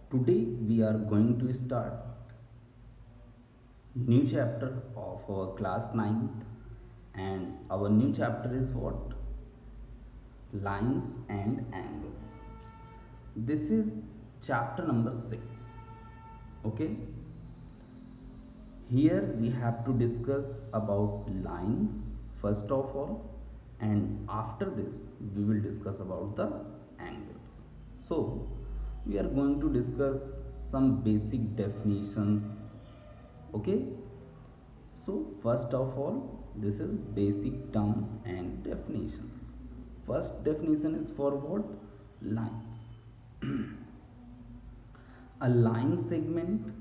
Today we are going to start new chapter of our class ninth, and our new chapter is what? Lines and angles. This is chapter number 6. Okay, here we have to discuss about lines first of all, and after this we will discuss about the angles. So we are going to discuss some basic definitions. Okay, so first of all, this is basic terms and definitions. First definition is for what? Lines. A line segment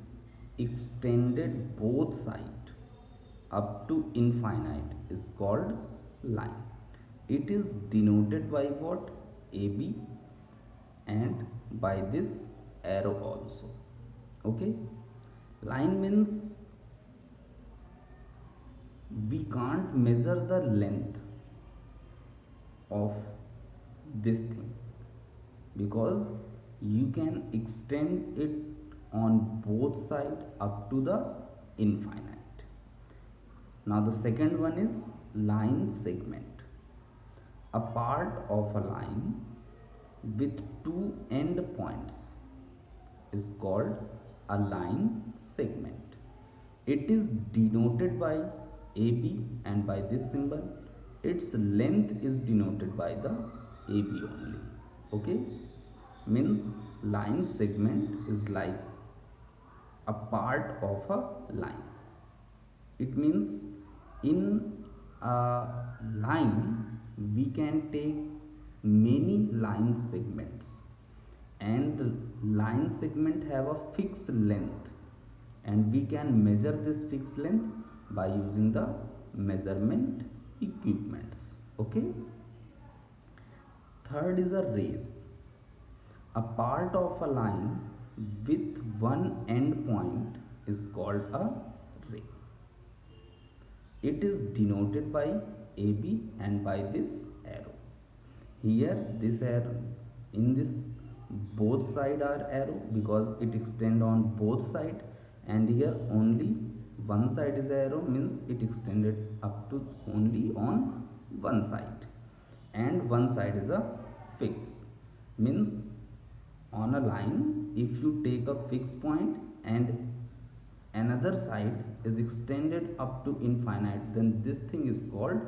extended both sides up to infinite is called line. It is denoted by what? AB, and by this arrow also. Okay, line means we can't measure the length of this thing, because you can extend it on both sides up to the infinite. Now the second one is line segment. A part of a line with two end points is called a line segment. It is denoted by AB, and by this symbol its length is denoted by the AB only. Okay, means line segment is like a part of a line. It means in a line we can take many line segments, and line segment have a fixed length, and we can measure this fixed length by using the measurement equipments. Okay, third is a rays. A part of a line with one end point is called a ray. It is denoted by AB and by this arrow. Here this arrow, in this both side are arrow because it extend on both side, and here only one side is arrow, means it extended up to only on one side, and one side is a fix. Means on a line, if you take a fixed point and another side is extended up to infinite, then this thing is called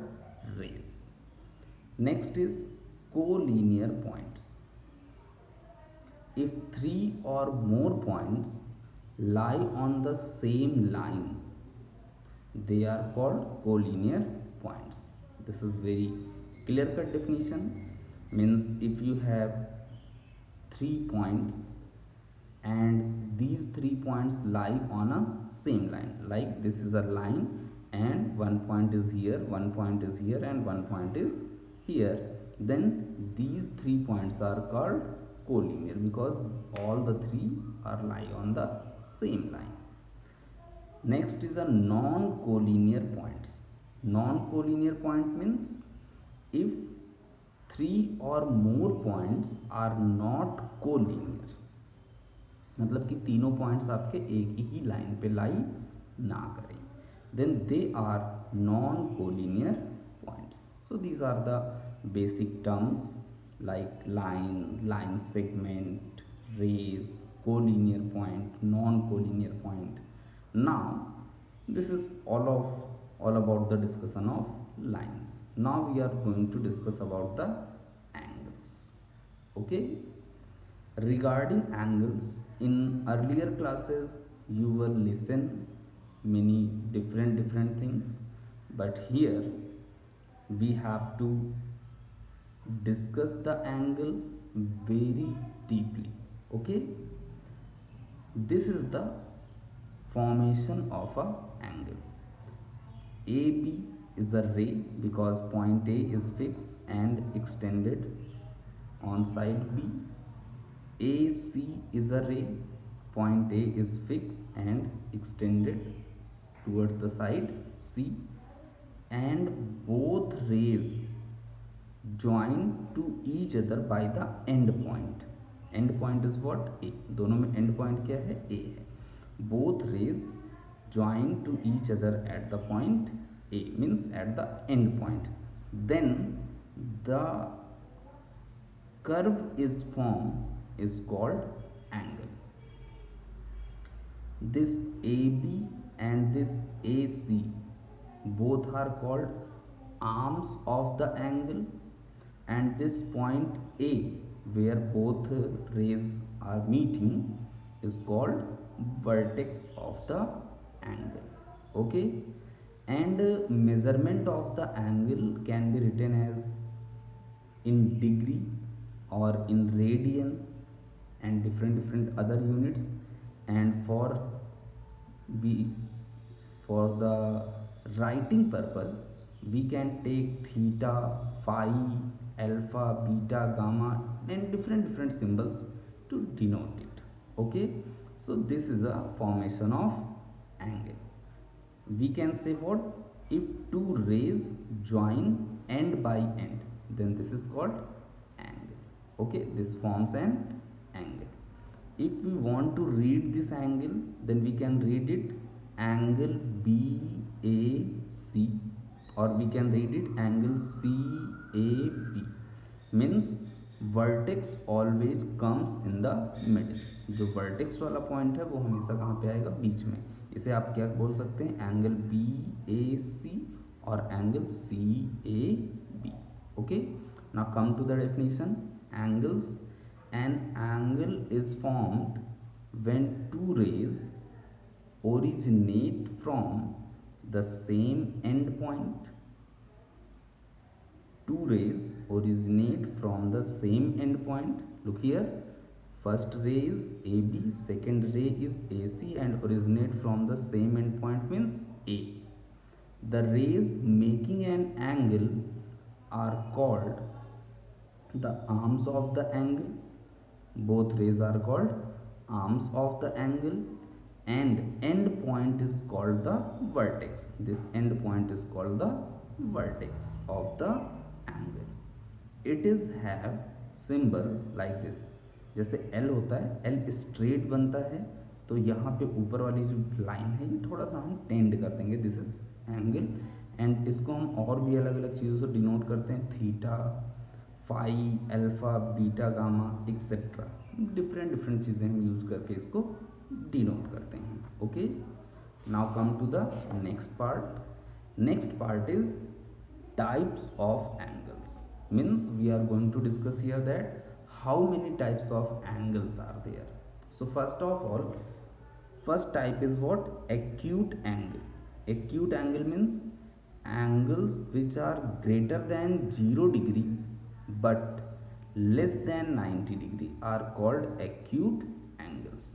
rays. Next is collinear points. If three or more points lie on the same line, they are called collinear points. This is very clear cut definition. Means if you have 3 points and these 3 points lie on a same line, like this is a line and one point is here, one point is here, and one point is here, then these 3 points are called collinear because all the three are lie on the same line. Next is a non-collinear points. Non-collinear point means if three or more points are not collinear, मतलब कि तीनों points आपके एक ही line पे लाई ना करें, then they are non-collinear points. So these are the basic terms like line, line segment, rays, collinear point, non-collinear point. Now this is all about the discussion of lines. Now we are going to discuss about the angles. Okay, regarding angles, in earlier classes you will listen many different things, but here we have to discuss the angle very deeply. Okay, this is the formation of a angle. AB is the ray because point A is fixed and extended on side B. AC is a ray, point A is fixed and extended towards the side C, and both rays join to each other by the end point. End point is what, A, दोनों में end point क्या है, A है. Both rays join to each other at the point A, means at the end point, then the curve is formed is called angle. This AB and this AC both are called arms of the angle, and this point A where both rays are meeting is called vertex of the angle. Okay, and measurement of the angle can be written as in degree or in radian and different other units. And we for the writing purpose we can take theta, phi, alpha, beta, gamma and different symbols to denote it. Okay, so this is a formation of angle. We can say what, if two rays join end by end, then this is called angle. Okay, this forms an angle. If we want to read this angle, then we can read it angle BAC, or we can read it angle CAB. Means vertex always comes in the middle. जो vertex वाला point है वो हमेशा कहाँ पे आएगा, बीच में. इसे आप क्या बोल सकते हैं, एंगल BAC और angle CAB. Okay, now come to the definition. Angles, an angle is formed when two rays originate from the same end point. Two rays originate from the same end point. Look here, first ray is AB, second ray is AC and originate from the same end point means A. The rays making an angle are called the arms of the angle. Both rays are called arms of the angle, and end point is called the vertex. This end point is called the vertex of the angle. It is have symbol like this. जैसे L होता है, L straight बनता है, तो यहाँ पे ऊपर वाली जो लाइन है ये थोड़ा सा हम टेंड कर देंगे. दिस इज एंगल, एंड इसको हम और भी अलग अलग चीज़ों से डिनोट करते हैं, theta, phi, alpha, beta, gamma etcetera. Different चीज़ें हम यूज करके इसको डिनोट करते हैं. Okay, now come to the next part. Next part is types of angles. Means we are going to discuss here that how many types of angles are there. So first of all, first type is what, acute angle. Acute angle means angles which are greater than 0 degree but less than 90 degree are called acute angles.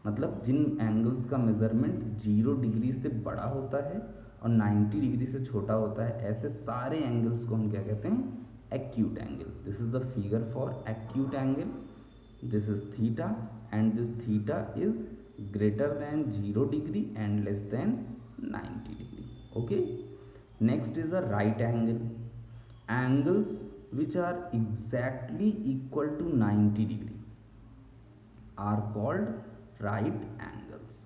मतलब जिन angles का measurement 0 degree से बड़ा होता है और 90 degree से छोटा होता है, ऐसे सारे एंगल्स को हम क्या कहते हैं, acute angle. This is the figure for acute angle. This is theta and this theta is greater than 0 degree and less than 90 degree. Okay, next is a right angle. Angles which are exactly equal to 90 degree are called right angles.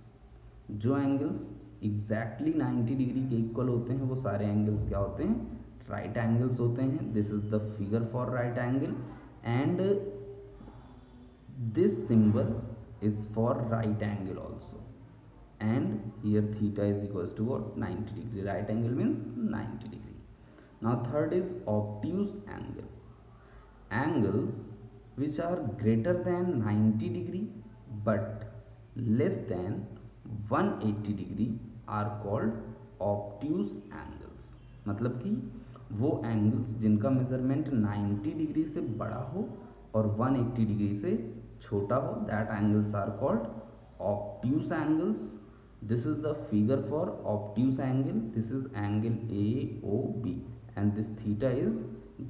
जो angles exactly 90 degree के इक्वल होते हैं वो सारे angles क्या होते हैं, राइट एंगल्स होते हैं. This is the figure for right angle and this symbol is for right angle also. And here theta is equals to what, 90 degree. Right angle means 90 degree. Now third is obtuse angle. Angles which are greater than 90 degree but less than 180 degree are called obtuse angles. मतलब कि वो angles जिनका measurement 90 degree से बड़ा हो और 180 degree से छोटा हो, that angles are called obtuse angles. This is the figure for obtuse angle. This is angle AOB and this theta is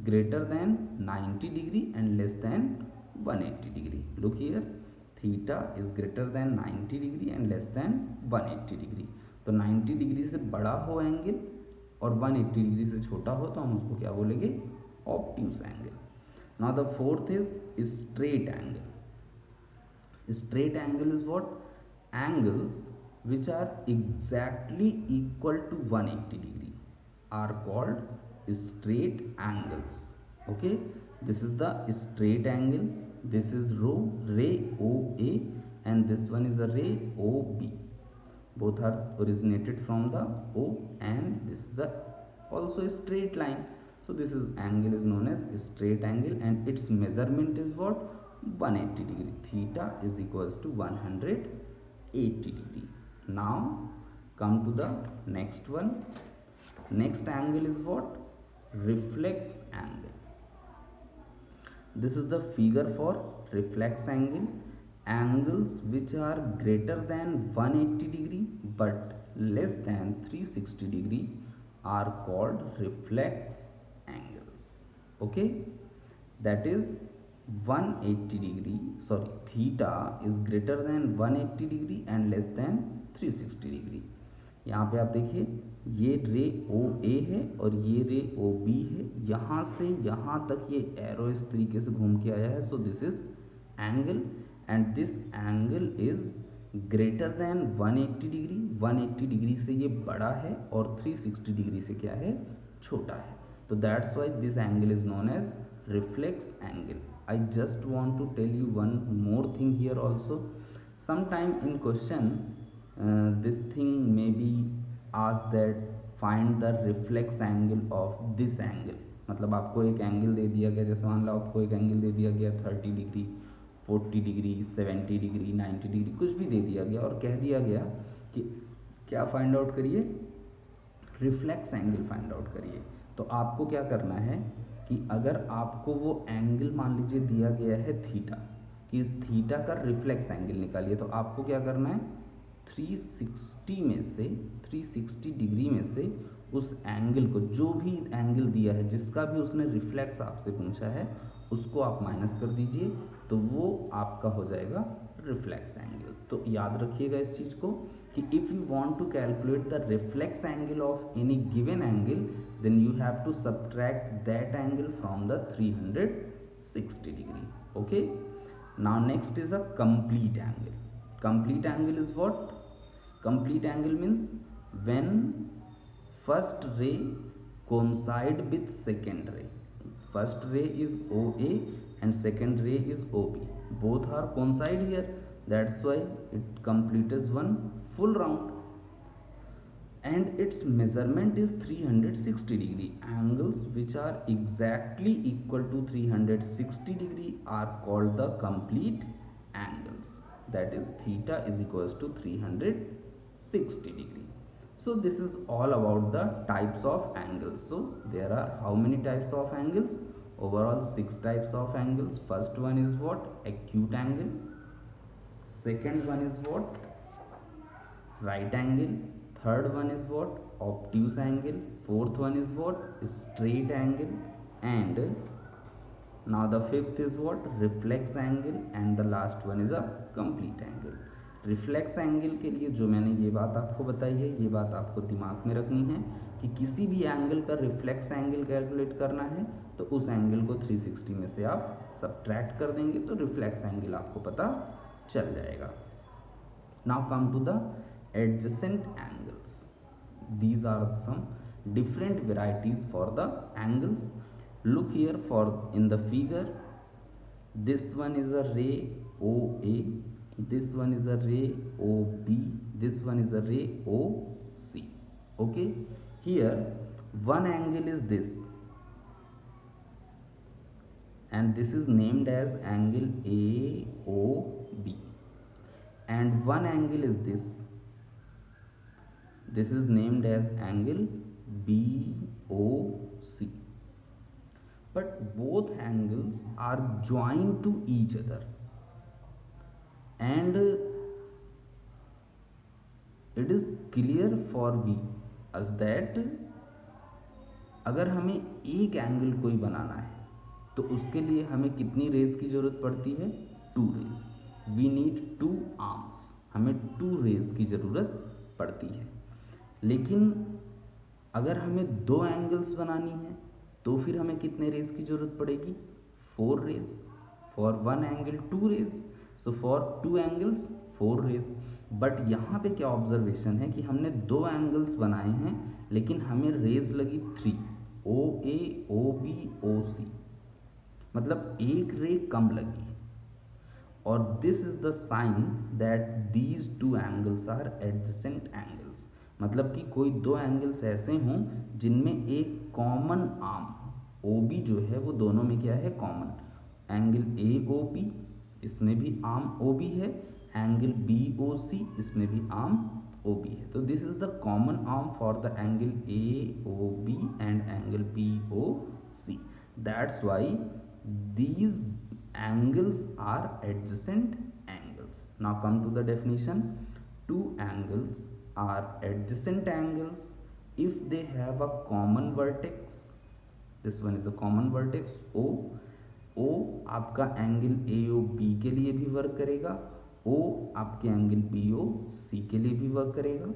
greater than 90 degree and less than 180 degree. Look here, theta is greater than 90 degree and less than 180 degree. तो 90 degree से बड़ा हो angle और 180 degree से छोटा हो तो हम उसको क्या बोलेंगे, obtuse angle. Now the fourth is straight angle. Straight angle is what? Angles which are exactly equal to 180 degree are called straight angles. Okay, this is the straight angle. This is ray OA, and this one is a ray OB. Both are originated from the O, and this is the also a straight line. So this is angle is known as straight angle, and its measurement is what? 180 degree. Theta is equals to 180 degree. Now come to the next one. Next angle is what? Reflex angle. This is the figure for reflex angle. Angles which are greater than 180 degree but less than 360 degree are called reflex angles. Okay, that is 180 degree, sorry, theta is greater than 180 degree and less than 360 degree. यहाँ पे आप देखिए, ये रे ओ ए है और ये रे ओ बी है। यहाँ से यहाँ तक ये एरो इस तरीके से घूम के आया है। So this is angle, and this angle is greater then 180 degree. 180 degree से ये बड़ा है और 360 डिग्री से क्या है? छोटा है। तो that's why this angle is known as reflex angle. I just want to tell you one more thing here also. Sometime in question this thing may be asked that find the reflex angle of this angle. मतलब आपको एक angle दे दिया गया, जैसे मान लो आपको एक angle दे दिया गया 30 डिग्री, 40 डिग्री, 70 डिग्री, 90 डिग्री, कुछ भी दे दिया गया और कह दिया गया कि क्या फाइंड आउट करिए? रिफ्लेक्स एंगल फाइंड आउट करिए। तो आपको क्या करना है कि अगर आपको वो एंगल मान लीजिए दिया गया है थीटा, कि इस थीटा का रिफ्लेक्स एंगल निकालिए, तो आपको क्या करना है? 360 में से 360 डिग्री में से उस एंगल को, जो भी एंगल दिया है, जिसका भी उसने रिफ्लेक्स आपसे पूछा है, उसको आप माइनस कर दीजिए, तो वो आपका हो जाएगा रिफ्लेक्स एंगल। तो याद रखिएगा इस चीज़ को कि if you want to calculate the reflex angle of any given angle, then you have to subtract that angle from the 360 degree. Okay, now next is a complete angle. Complete angle is what? Complete angle means when first ray coincide with second ray. First ray is OA and second ray is OB. Both are coincide here, that's why it completes one full round, and its measurement is 360 degree. Angles which are exactly equal to 360 degree are called the complete angles. That is theta is equals to 360 degree. So this is all about the types of angles. So there are how many types of angles? Overall 6 types of angles. First one is what? Acute angle. Second one is what? Right angle. Third one is what? Obtuse angle. Fourth one is what? Straight angle. And now the fifth is what? Reflex angle. And the last one is a complete angle. Reflex angle के लिए जो मैंने ये बात आपको बताई है, ये बात आपको दिमाग में रखनी है कि किसी भी एंगल का रिफ्लेक्स एंगल कैलकुलेट करना है तो उस एंगल को 360 में से आप सब्ट्रैक्ट कर देंगे तो रिफ्लेक्स एंगल आपको पता चल जाएगा। Now come to the adjacent angles. These are some different varieties for the angles. Look here for in the figure. This one is a ray OA, this one is a ray OB, this one is a ray OC. Okay, here one angle is this, and this is named as angle AOB, and one angle is this. This is named as angle BOC. But both angles are joined to each other, and it is clear for us that अगर हमें एक angle कोई बनाना है तो उसके लिए हमें कितनी रेज की जरूरत पड़ती है? 2 रेज। We need 2 arms. हमें 2 रेज की जरूरत पड़ती है। लेकिन अगर हमें 2 एंगल्स बनानी है तो फिर हमें कितने रेज की जरूरत पड़ेगी? 4 rays. For one angle 2 rays. So for 2 angles 4 rays. But यहाँ पे क्या ऑब्जर्वेशन है कि हमने 2 एंगल्स बनाए हैं लेकिन हमें रेज लगी 3, ओ ए ओ बी ओ सी, मतलब एक रे कम लगी। और this is the sign that these 2 angles are adjacent angles, मतलब कि कोई 2 एंगल्स ऐसे हों जिनमें एक कॉमन आर्म ओ बी जो है वो दोनों में क्या है, common. Angle A O B, इसमें भी आर्म ओ बी है, एंगल बी ओ सी, इसमें भी आर्म ओ बी है। तो this is the common arm for the angle A O B and angle B O C. That's why these angles are adjacent angles. Now come to the definition. Two angles are adjacent angles if they have a common vertex. This one is a common vertex O. O आपका angle AOB के लिए भी work करेगा, O आपके angle BOC के लिए भी work करेगा।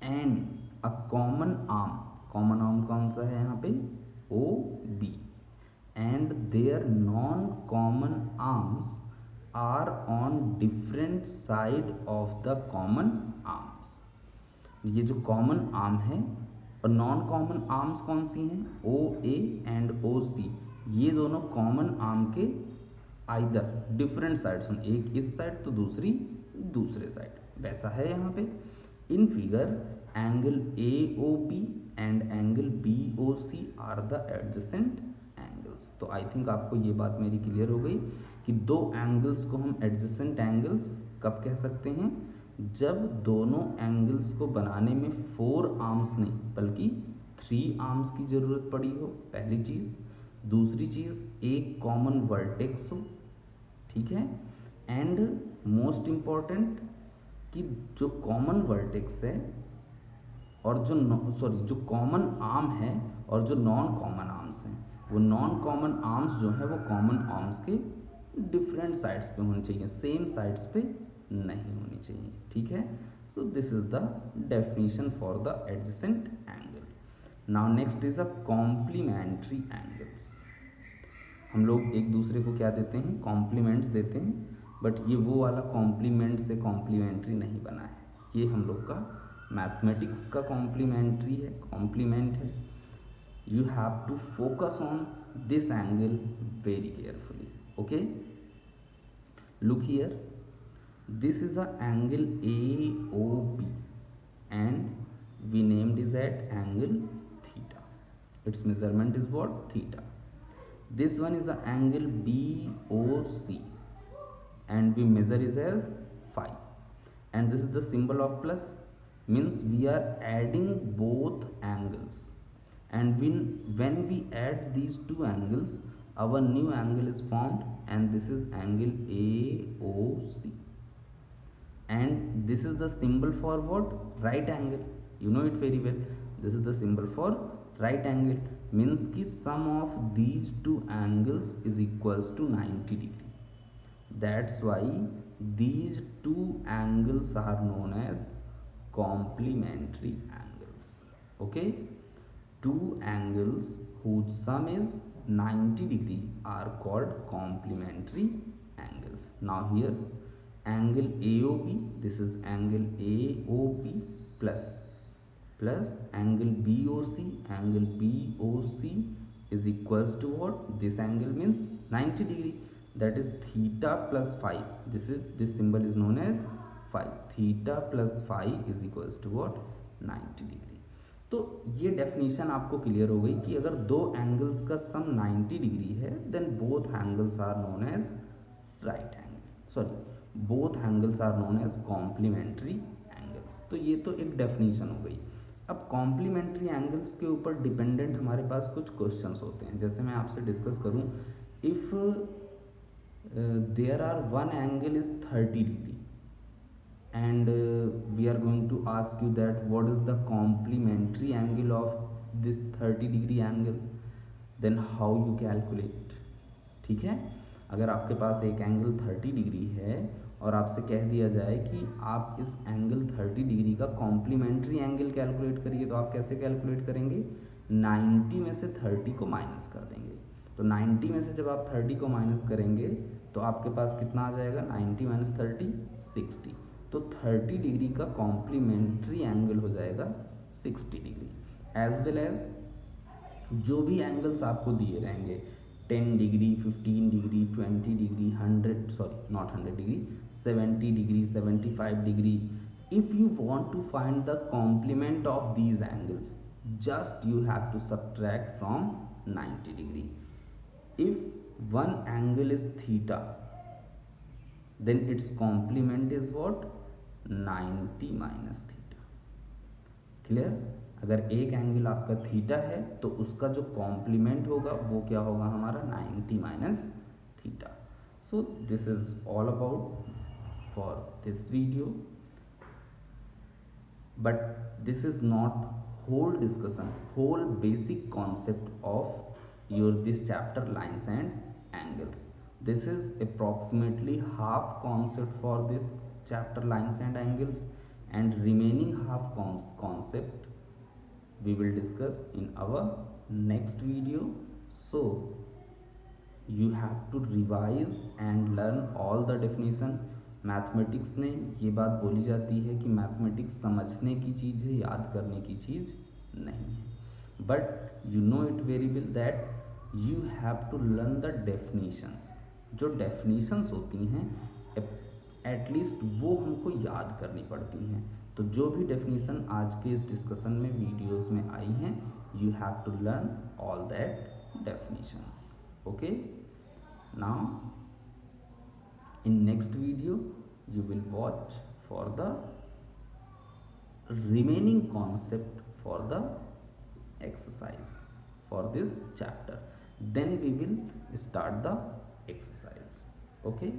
एंड अ कॉमन आर्म कौन सा है यहाँ पे, OB, and their non-common arms are on different side of the common arms। ये जो कॉमन आर्म है और नॉन कॉमन आर्म्स कौन सी हैं, ओ ए एंड ओ सी, ये दोनों कॉमन आर्म के आइदर डिफरेंट साइड्स हैं, एक इस साइड तो दूसरी दूसरे साइड। वैसा है यहाँ पे in figure angle A O B and angle B O C are the adjacent angles. तो आई थिंक आपको ये बात मेरी क्लियर हो गई कि 2 एंगल्स को हम एडजेसेंट एंगल्स कब कह सकते हैं, जब दोनों एंगल्स को बनाने में 4 आर्म्स नहीं बल्कि 3 आर्म्स की ज़रूरत पड़ी हो, पहली चीज़। दूसरी चीज़ एक कॉमन वर्टेक्स हो, ठीक है। एंड मोस्ट इम्पॉर्टेंट कि जो कॉमन वर्टेक्स है और जो कॉमन आर्म है और जो नॉन कॉमन आर्म्स हैं, वो नॉन कॉमन आर्म्स जो है वो कॉमन आर्म्स के डिफरेंट साइड्स पे होनी चाहिए, सेम साइड्स पे नहीं होनी चाहिए, ठीक है। So this is the definition for the adjacent angle. Now next is a complementary angles. हम लोग एक दूसरे को क्या देते हैं, कॉम्प्लीमेंट्स देते हैं, बट ये वो वाला कॉम्प्लीमेंट से कॉम्प्लीमेंट्री नहीं बना है, ये हम लोग का मैथमेटिक्स का कॉम्प्लीमेंट्री है, कॉम्प्लीमेंट है। You have to focus on this angle very carefully, okay? Look here, this is a angle AOB and we named it as angle theta. Its measurement is what, theta. This one is the angle BOC and we measure it as phi, and this is the symbol of plus, means we are adding both angles, and when we add these 2 angles our new angle is formed, and this is angle AOC, and this is the symbol for what, right angle. You know it very well, this is the symbol for right angle, means ki sum of these 2 angles is equals to 90 degree. That's why these 2 angles are known as complementary angles, okay? 2 angles whose sum is 90 degree are called complementary angles. Now here angle AOB, this is angle AOB plus angle BOC, angle BOC is equals to what, this angle means 90 degree, that is theta plus phi. This symbol is known as phi. Theta plus phi is equals to what, 90 degree. तो ये definition आपको clear हो गई कि अगर 2 angles का sum 90 degree है then both angles are known as right angle, sorry both angles are known as complementary angles. तो ये तो एक डेफिनेशन हो गई। अब कॉम्प्लीमेंट्री एंगल्स के ऊपर डिपेंडेंट हमारे पास कुछ क्वेश्चंस होते हैं। जैसे मैं आपसे डिस्कस करूं, if there are one angle is 30 degree and we are going to ask you that what is the complementary angle of this 30 degree angle, then how you calculate, ठीक है। अगर आपके पास एक एंगल 30 डिग्री है और आपसे कह दिया जाए कि आप इस एंगल 30 डिग्री का कॉम्प्लीमेंट्री एंगल कैलकुलेट करिए, तो आप कैसे कैलकुलेट करेंगे, 90 में से 30 को माइनस कर देंगे। तो 90 में से जब आप 30 को माइनस करेंगे तो आपके पास कितना आ जाएगा 90 माइनस 30 60। तो 30 डिग्री का कॉम्प्लीमेंट्री एंगल हो जाएगा 60 डिग्री। एज वेल एज जो भी एंगल्स आपको दिए रहेंगे 10 degree 15 degree 20 degree 100 sorry not 100 degree 70 degree 75 degree, if you want to find the complement of these angles just you have to subtract from 90 degree. If one angle is theta then its complement is what 90 minus theta. Clear? अगर एक angle आपका theta है तो उसका जो complement होगा वो क्या होगा हमारा 90 minus theta. So this is all about for this video, but this is not whole discussion, whole basic concept of your this chapter lines and angles. This is approximately half concept for this chapter lines and angles, and remaining half concept we will discuss in our next video. So you have to revise and learn all the definition. Mathematics में ये बात बोली जाती है कि mathematics समझने की चीज़ है, याद करने की चीज़ नहीं है. But you know it very well that you have to learn the definitions. जो डेफिनेशंस होती हैं एटलीस्ट वो हमको याद करनी पड़ती हैं. तो जो भी डेफिनेशन आज के इस डिस्कशन में वीडियोस में आई हैं, you have to learn all that definitions. Okay, now in next video you will watch for the remaining concept for the exercise for this chapter, then we will start the exercise. Okay.